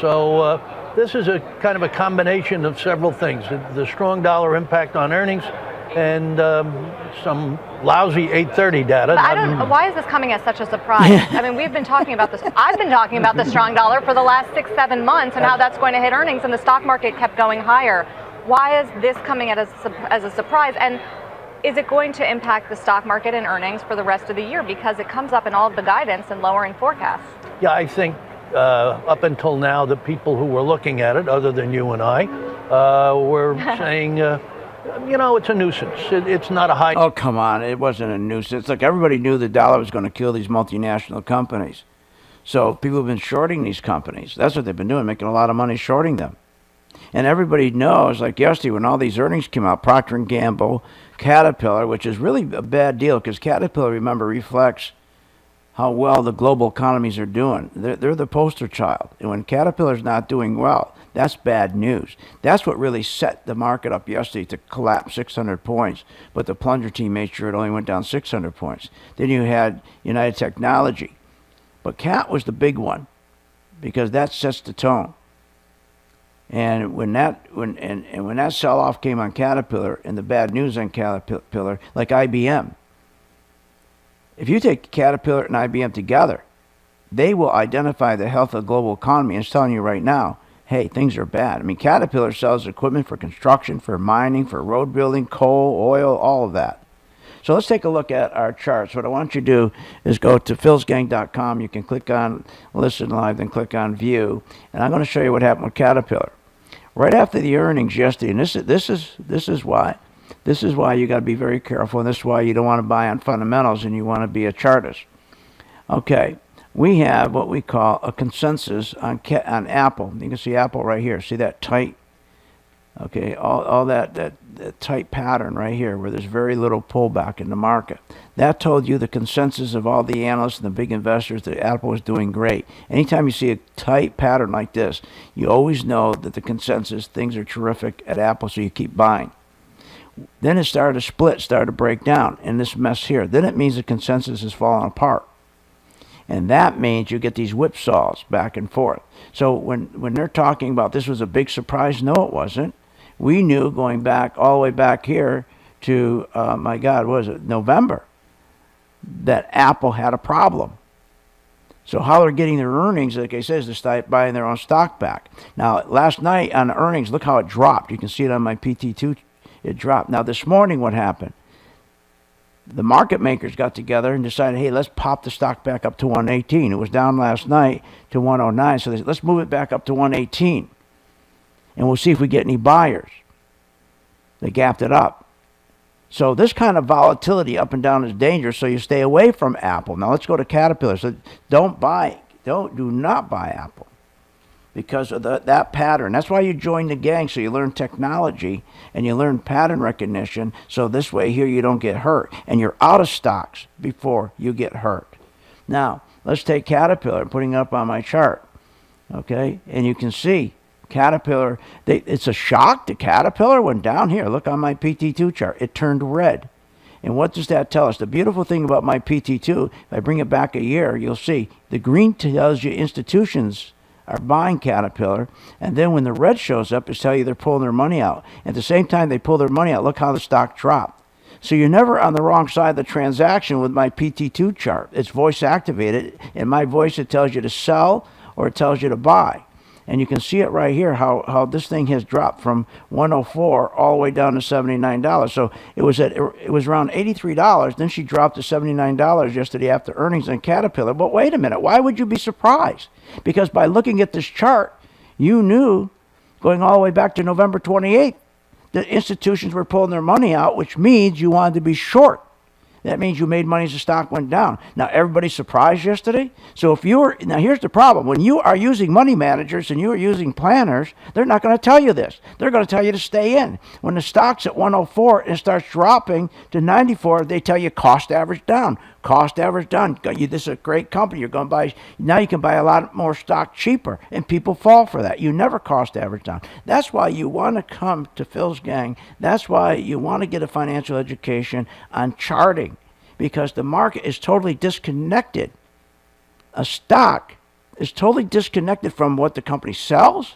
So this is a kind of a combination of several things. The strong dollar impact on earnings and some lousy 830 data. But I don't know, why is this coming as such a surprise? We've been talking about this. I've been talking about the strong dollar for the last 6-7 months and how that's going to hit earnings, and the stock market kept going higher. Why is this coming as a surprise? And is it going to impact the stock market and earnings for the rest of the year because it comes up in all of the guidance and lowering forecasts? Yeah, I think up until now, the people who were looking at it, other than you and I, were saying, it's a nuisance. It's not a high... Oh, come on. It wasn't a nuisance. Look, everybody knew the dollar was going to kill these multinational companies. So people have been shorting these companies. That's what they've been doing, making a lot of money shorting them. And everybody knows, like yesterday when all these earnings came out, Procter & Gamble, Caterpillar, which is really a bad deal because Caterpillar, remember, reflects how well the global economies are doing. They're the poster child. And when Caterpillar's not doing well, that's bad news. That's what really set the market up yesterday to collapse 600 points. But the plunger team made sure it only went down 600 points. Then you had United Technology. But Cat was the big one because that sets the tone. And when that sell-off came on Caterpillar and the bad news on Caterpillar, like IBM, If you take Caterpillar and IBM together, they will identify the health of the global economy. And it's telling you right now, hey, things are bad. I mean, Caterpillar sells equipment for construction, for mining, for road building, coal, oil, all of that. So let's take a look at our charts. What I want you to do is go to philsgang.com. You can click on Listen Live, then click on View. And I'm going to show you what happened with Caterpillar. Right after the earnings yesterday, and this is why you got to be very careful, and this is why you don't want to buy on fundamentals and you want to be a chartist. Okay, we have what we call a consensus on Apple. You can see Apple right here. See that tight? Okay, all that tight pattern right here where there's very little pullback in the market. That told you the consensus of all the analysts and the big investors that Apple was doing great. Anytime you see a tight pattern like this, you always know that the consensus, things are terrific at Apple, so you keep buying. Then it started to split, started to break down in this mess here. Then it means the consensus is falling apart. And that means you get these whipsaws back and forth. So when they're talking about this was a big surprise, no, it wasn't. We knew going back all the way back here to, my God, what was it, November, that Apple had a problem. So how they're getting their earnings, like I said, is to start buying their own stock back. Now, last night on the earnings, look how it dropped. You can see it on my PT2. It dropped. Now, this morning, what happened? The market makers got together and decided, hey, let's pop the stock back up to 118. It was down last night to 109, so they said, let's move it back up to 118. And we'll see if we get any buyers. They gapped it up. So this kind of volatility up and down is dangerous, so you stay away from Apple. Now let's go to Caterpillar. So do not buy Apple because of that pattern. That's why you join the gang, so you learn technology and you learn pattern recognition, so this way here you don't get hurt. And you're out of stocks before you get hurt. Now, let's take Caterpillar, putting it up on my chart. Okay, and you can see Caterpillar, it's a shock. The Caterpillar went down here. Look on my PT2 chart. It turned red. And what does that tell us? The beautiful thing about my PT2, if I bring it back a year, you'll see the green tells you institutions are buying Caterpillar. And then when the red shows up, it's telling you they're pulling their money out. At the same time they pull their money out, look how the stock dropped. So you're never on the wrong side of the transaction with my PT2 chart. It's voice activated. In my voice, it tells you to sell or it tells you to buy. And you can see it right here, how this thing has dropped from 104 all the way down to $79. So it was around $83. Then she dropped to $79 yesterday after earnings on Caterpillar. But wait a minute, why would you be surprised? Because by looking at this chart, you knew going all the way back to November 28th that institutions were pulling their money out, which means you wanted to be short. That means you made money as the stock went down. Now, everybody's surprised yesterday. So now here's the problem. When you are using money managers and you are using planners, they're not going to tell you this. They're going to tell you to stay in. When the stock's at 104 and it starts dropping to 94, they tell you cost average down. Cost average down. This is a great company. You're going to buy. Now you can buy a lot more stock cheaper, and people fall for that. You never cost average down. That's why you want to come to Phil's Gang. That's why you want to get a financial education on charting, because the market is totally disconnected. A stock is totally disconnected from what the company sells.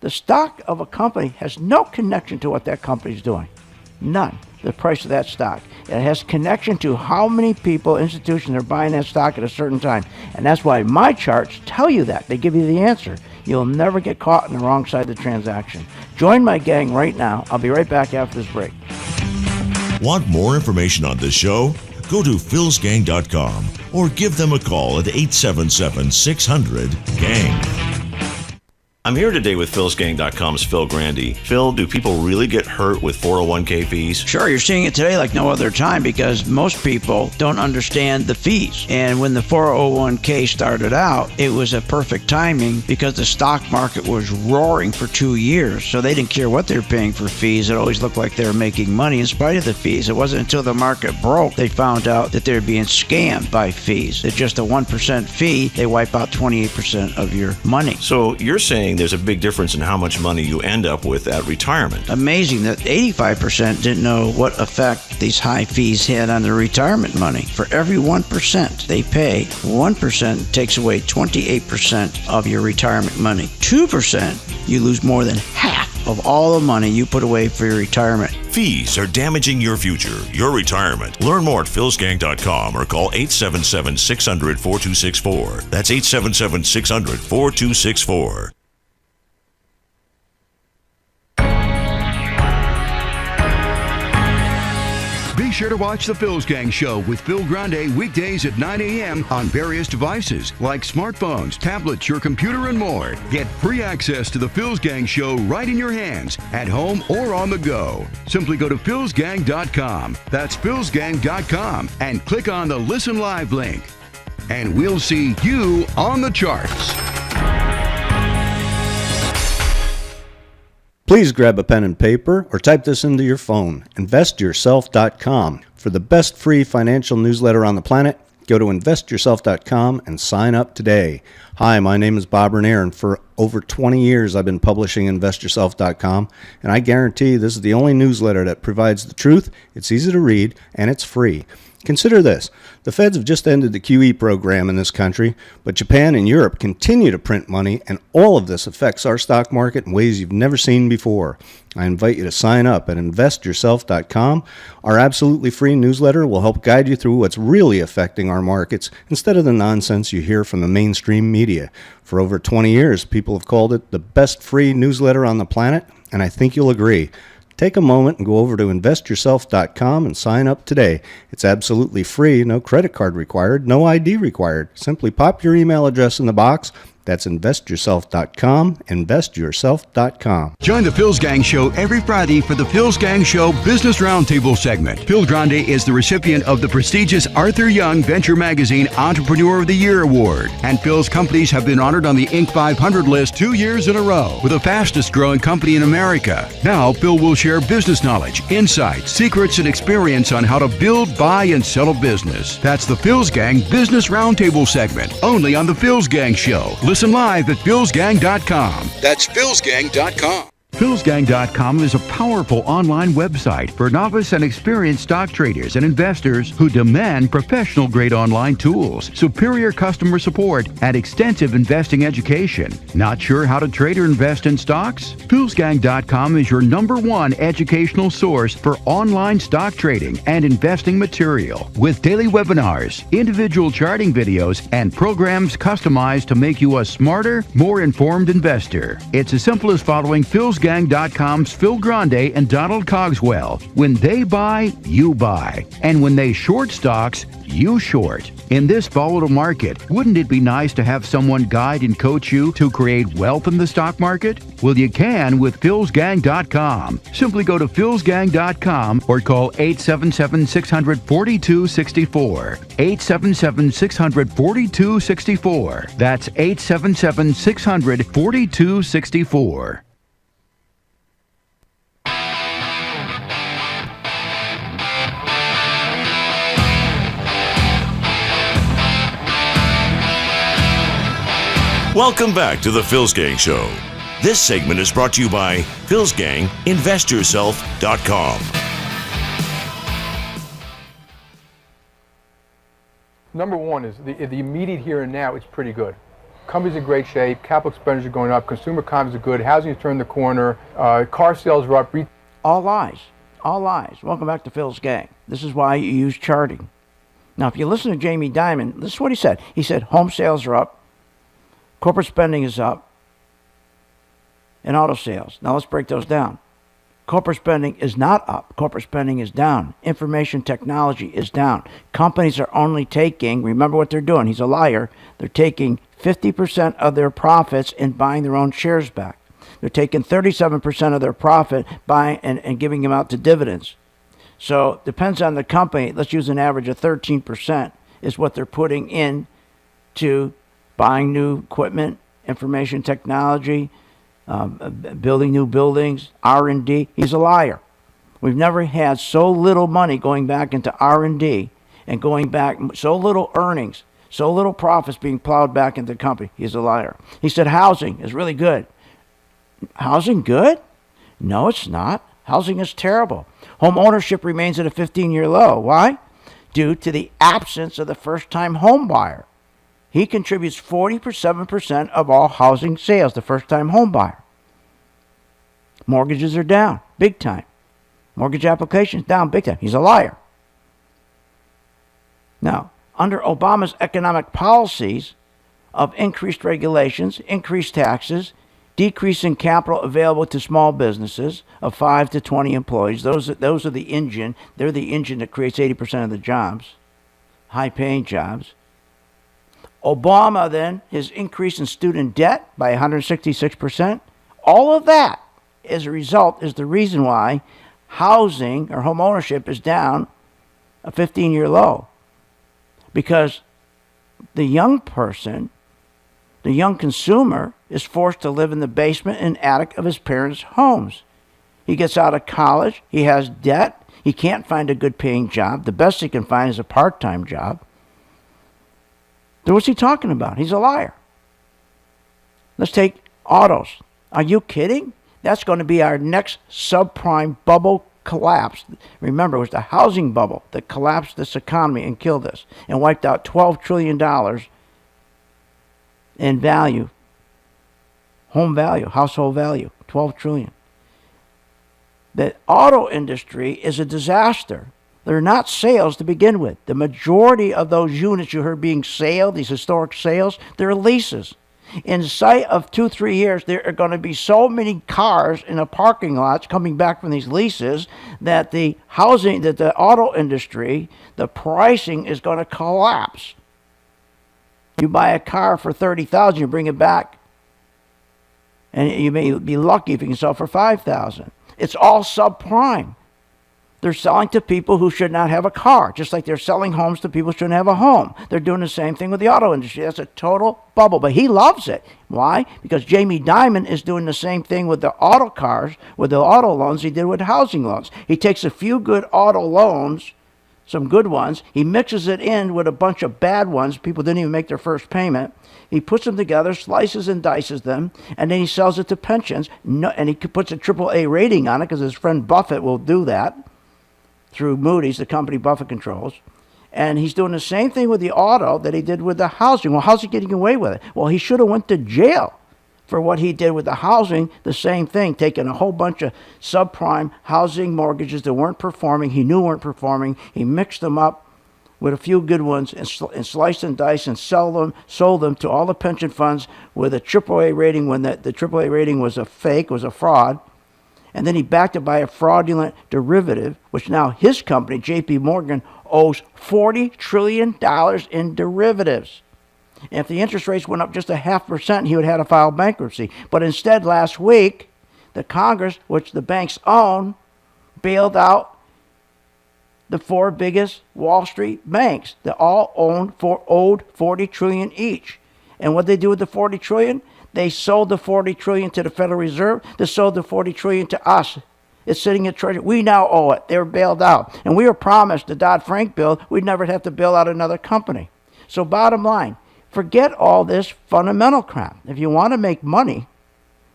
The stock of a company has no connection to what that company is doing. None. The price of that stock. It has connection to how many people, institutions are buying that stock at a certain time. And that's why my charts tell you that. They give you the answer. You'll never get caught on the wrong side of the transaction. Join my gang right now. I'll be right back after this break. Want more information on this show? Go to philsgang.com or give them a call at 877-600-GANG. I'm here today with philsgang.com's Phil Grande. Phil, do people really get hurt with 401k fees? Sure, you're seeing it today like no other time because most people don't understand the fees. And when the 401k started out, it was a perfect timing because the stock market was roaring for 2 years. So they didn't care what they were paying for fees. It always looked like they were making money in spite of the fees. It wasn't until the market broke they found out that they were being scammed by fees. It's just a 1% fee. They wipe out 28% of your money. So you're saying there's a big difference in how much money you end up with at retirement. Amazing that 85% didn't know what effect these high fees had on their retirement money. For every 1% they pay, 1% takes away 28% of your retirement money. 2%, you lose more than half of all the money you put away for your retirement. Fees are damaging your future, your retirement. Learn more at philsgang.com or call 877-600-4264. That's 877-600-4264. Be sure to watch The Phil's Gang Show with Phil Grande weekdays at 9 a.m. on various devices like smartphones, tablets, your computer, and more. Get free access to The Phil's Gang Show right in your hands, at home or on the go. Simply go to philsgang.com. That's philsgang.com and click on the Listen Live link. And we'll see you on the charts. Please grab a pen and paper or type this into your phone. InvestYourself.com. For the best free financial newsletter on the planet, go to InvestYourself.com and sign up today. Hi, my name is Bob Bernier, and for over 20 years I've been publishing InvestYourself.com, and I guarantee this is the only newsletter that provides the truth, it's easy to read, and it's free. Consider this. The feds have just ended the QE program in this country, but Japan and Europe continue to print money, and all of this affects our stock market in ways you've never seen before. I invite you to sign up at InvestYourself.com. Our absolutely free newsletter will help guide you through what's really affecting our markets instead of the nonsense you hear from the mainstream media. For over 20 years, people have called it the best free newsletter on the planet, and I think you'll agree. Take a moment and go over to InvestYourself.com and sign up today. It's absolutely free, no credit card required, no ID required. Simply pop your email address in the box. That's InvestYourself.com, InvestYourself.com. Join the Phil's Gang Show every Friday for the Phil's Gang Show Business Roundtable segment. Phil Grande is the recipient of the prestigious Arthur Young Venture Magazine Entrepreneur of the Year Award. And Phil's companies have been honored on the Inc. 500 list 2 years in a row. With the fastest growing company in America. Now, Phil will share business knowledge, insights, secrets, and experience on how to build, buy, and sell a business. That's the Phil's Gang Business Roundtable segment, only on the Phil's Gang Show. Listen live at philsgang.com. That's philsgang.com. philsgang.com is a powerful online website for novice and experienced stock traders and investors who demand professional-grade online tools, superior customer support, and extensive investing education. Not sure how to trade or invest in stocks? philsgang.com is your #1 educational source for online stock trading and investing material, with daily webinars, individual charting videos, and programs customized to make you a smarter, more informed investor. It's as simple as following philsgang.com's Phil Grande and Donald Cogswell. When they buy, you buy. And when they short stocks, you short. In this volatile market, wouldn't it be nice to have someone guide and coach you to create wealth in the stock market? Well, you can with philsgang.com. Simply go to philsgang.com or call 877-600-4264. 877-600-4264. That's 877-600-4264. Welcome back to the Phil's Gang Show. This segment is brought to you by Phil's Gang, InvestYourself.com. Number one is the immediate here and now. It's pretty good. Companies in great shape. Capital expenditures are going up. Consumer confidence is good. Housing has turned the corner. Car sales are up. All lies. All lies. Welcome back to Phil's Gang. This is why you use charting. Now, if you listen to Jamie Dimon, this is what he said. He said home sales are up. Corporate spending is up, and auto sales. Now let's break those down. Corporate spending is not up. Corporate spending is down. Information technology is down. Companies are only taking, remember what they're doing, he's a liar, they're taking 50% of their profits and buying their own shares back. They're taking 37% of their profit buying and giving them out to dividends. So depends on the company. Let's use an average of 13% is what they're putting in to buying new equipment, information technology, building new buildings, R&D. He's a liar. We've never had so little money going back into R&D and going back, so little earnings, so little profits being plowed back into the company. He's a liar. He said housing is really good. Housing good? No, it's not. Housing is terrible. Home ownership remains at a 15-year low. Why? Due to the absence of the first-time home buyer. He contributes 47% of all housing sales, the first-time home buyer. Mortgages are down, big time. Mortgage applications down, big time. He's a liar. Now, under Obama's economic policies of increased regulations, increased taxes, decreasing capital available to small businesses of 5 to 20 employees, those are the engine. They're the engine that creates 80% of the jobs, high-paying jobs. Obama, then, his increase in student debt by 166%. All of that, as a result, is the reason why housing or home ownership is down a 15-year low. Because the young person, the young consumer, is forced to live in the basement and attic of his parents' homes. He gets out of college, he has debt, he can't find a good paying job. The best he can find is a part-time job. So what's he talking about? He's a liar. Let's take autos. Are you kidding? That's going to be our next subprime bubble collapse. Remember, it was the housing bubble that collapsed this economy and killed us and wiped out $12 trillion in value, home value, household value, $12 trillion. The auto industry is a disaster. They're not sales to begin with. The majority of those units you heard being sold, these historic sales, they're leases. In sight of 2-3 years, there are going to be so many cars in the parking lots coming back from these leases that the auto industry, the pricing is going to collapse. You buy a car for $30,000, you bring it back, and you may be lucky if you can sell for $5,000. It's all subprime. They're selling to people who should not have a car, just like they're selling homes to people who shouldn't have a home. They're doing the same thing with the auto industry. That's a total bubble, but he loves it. Why? Because Jamie Dimon is doing the same thing with the auto cars, with the auto loans he did with housing loans. He takes a few good auto loans, some good ones, he mixes it in with a bunch of bad ones, people didn't even make their first payment. He puts them together, slices and dices them, and then he sells it to pensions, and he puts a AAA rating on it because his friend Buffett will do that through Moody's, the company Buffett controls. And he's doing the same thing with the auto that he did with the housing. Well, how's he getting away with it? Well, he should have went to jail for what he did with the housing, the same thing, taking a whole bunch of subprime housing mortgages that weren't performing, he knew weren't performing, he mixed them up with a few good ones and sliced and diced and sold them to all the pension funds with a AAA rating when the AAA rating was a fake, was a fraud. And then he backed it by a fraudulent derivative, which now his company, J.P. Morgan, owes $40 trillion in derivatives. And if the interest rates went up just 0.5%, he would have had to file bankruptcy. But instead, last week, the Congress, which the banks own, bailed out the 4 biggest Wall Street banks. They all owed $40 trillion each. And what did they do with the $40 trillion? They sold the $40 trillion to the Federal Reserve. They sold the $40 trillion to us. It's sitting in Treasury. We now owe it. They were bailed out. And we were promised the Dodd-Frank bill, we'd never have to bail out another company. So bottom line, forget all this fundamental crap. If you want to make money,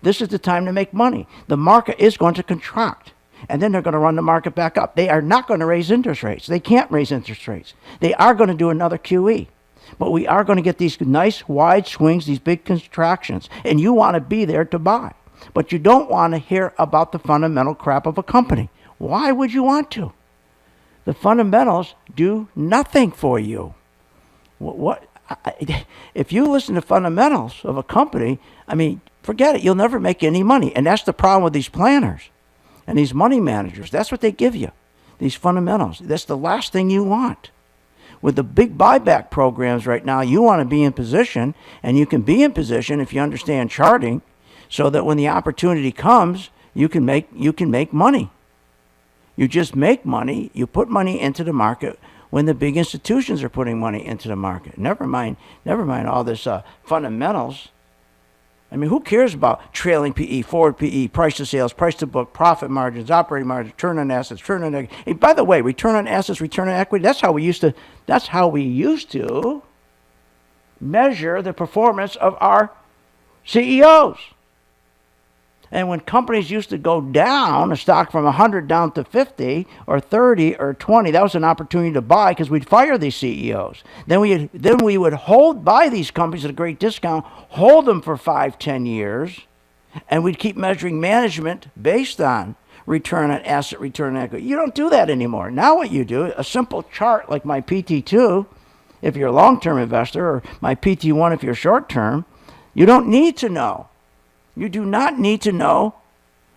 this is the time to make money. The market is going to contract. And then they're going to run the market back up. They are not going to raise interest rates. They can't raise interest rates. They are going to do another QE. But we are going to get these nice wide swings, these big contractions. And you want to be there to buy. But you don't want to hear about the fundamental crap of a company. Why would you want to? The fundamentals do nothing for you. If you listen to fundamentals of a company, I mean, forget it. You'll never make any money. And that's the problem with these planners and these money managers. That's what they give you, these fundamentals. That's the last thing you want. With the big buyback programs right now, you want to be in position, and you can be in position if you understand charting, so that when the opportunity comes, you can make money. You just make money. You put money into the market when the big institutions are putting money into the market. Never mind all this fundamentals. I mean, who cares about trailing PE, forward PE, price to sales, price to book, profit margins, operating margins, return on assets, return on equity. Hey, by the way, return on assets, return on equity, that's how we used to measure the performance of our CEOs. And when companies used to go down, a stock from 100 down to 50 or 30 or 20, that was an opportunity to buy because we'd fire these CEOs. Then we would buy these companies at a great discount, hold them for 5-10 years, And we'd keep measuring management based on return on asset, return on equity. You don't do that anymore. Now what you do, a simple chart like my PT2, if you're a long-term investor, or my PT1 if you're short-term, you don't need to know. You do not need to know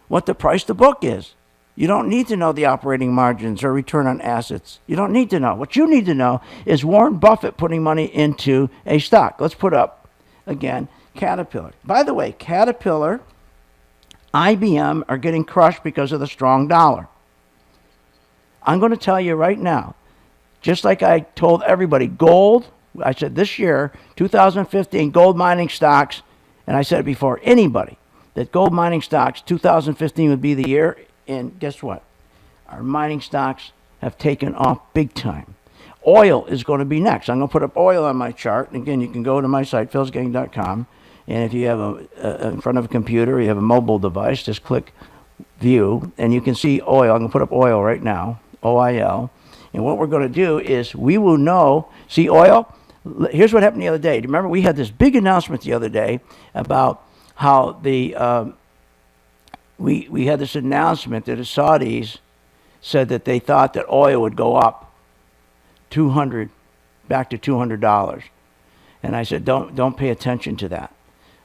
what the price to book is. You don't need to know the operating margins or return on assets. You don't need to know. What you need to know is Warren Buffett putting money into a stock. Let's put up, again, Caterpillar. By the way, Caterpillar, IBM are getting crushed because of the strong dollar. I'm going to tell you right now, just like I told everybody, gold, I said this year, 2015, gold mining stocks, and I said it before, anybody, that gold mining stocks, 2015 would be the year, and guess what? Our mining stocks have taken off big time. Oil is going to be next. I'm going to put up oil on my chart. And again, you can go to my site, philsgang.com, and if you have in front of a computer, you have a mobile device, just click view, and you can see oil. I'm going to put up oil right now, OIL. And what we're going to do is we will know, see oil? Here's what happened the other day. Do you remember we had this big announcement the other day about how the we had this announcement that the Saudis said that they thought that oil would go up back to $200. And I said, don't pay attention to that.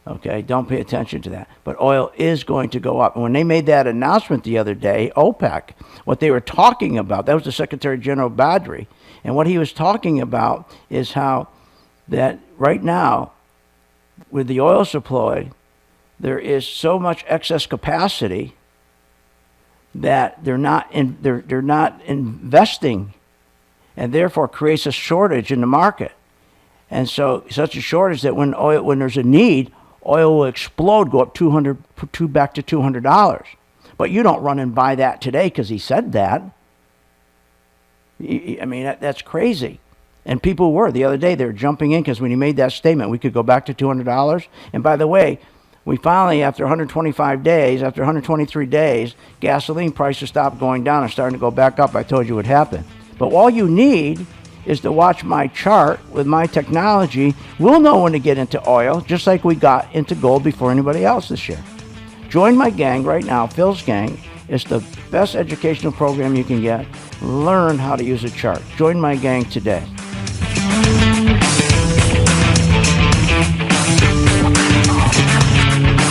Okay, don't pay attention to that. But oil is going to go up. And when they made that announcement the other day, OPEC, what they were talking about, that was the Secretary General Badri, and what he was talking about is how that right now, with the oil supply, there is so much excess capacity that they're not investing, and therefore creates a shortage in the market. And so such a shortage that when there's a need, oil will explode, go up back to $200. But you don't run and buy that today because he said that. I mean, that's crazy. And people were. The other day, they were jumping in because when he made that statement, we could go back to $200. And by the way, we finally, after 125 days, after 123 days, gasoline prices stopped going down and starting to go back up. I told you what happened. But all you need is to watch my chart with my technology. We'll know when to get into oil, just like we got into gold before anybody else this year. Join my gang right now, Phil's Gang. It's the best educational program you can get. Learn how to use a chart. Join my gang today.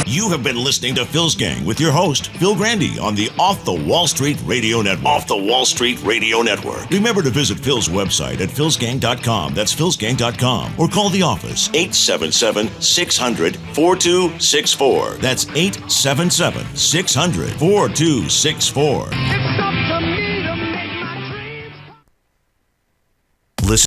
You have been listening to Phil's Gang with your host, Phil Grande, on the Off the Wall Street Radio Network. Off the Wall Street Radio Network. Remember to visit Phil's website at philsgang.com. That's philsgang.com. Or call the office, 877-600-4264. That's 877-600-4264.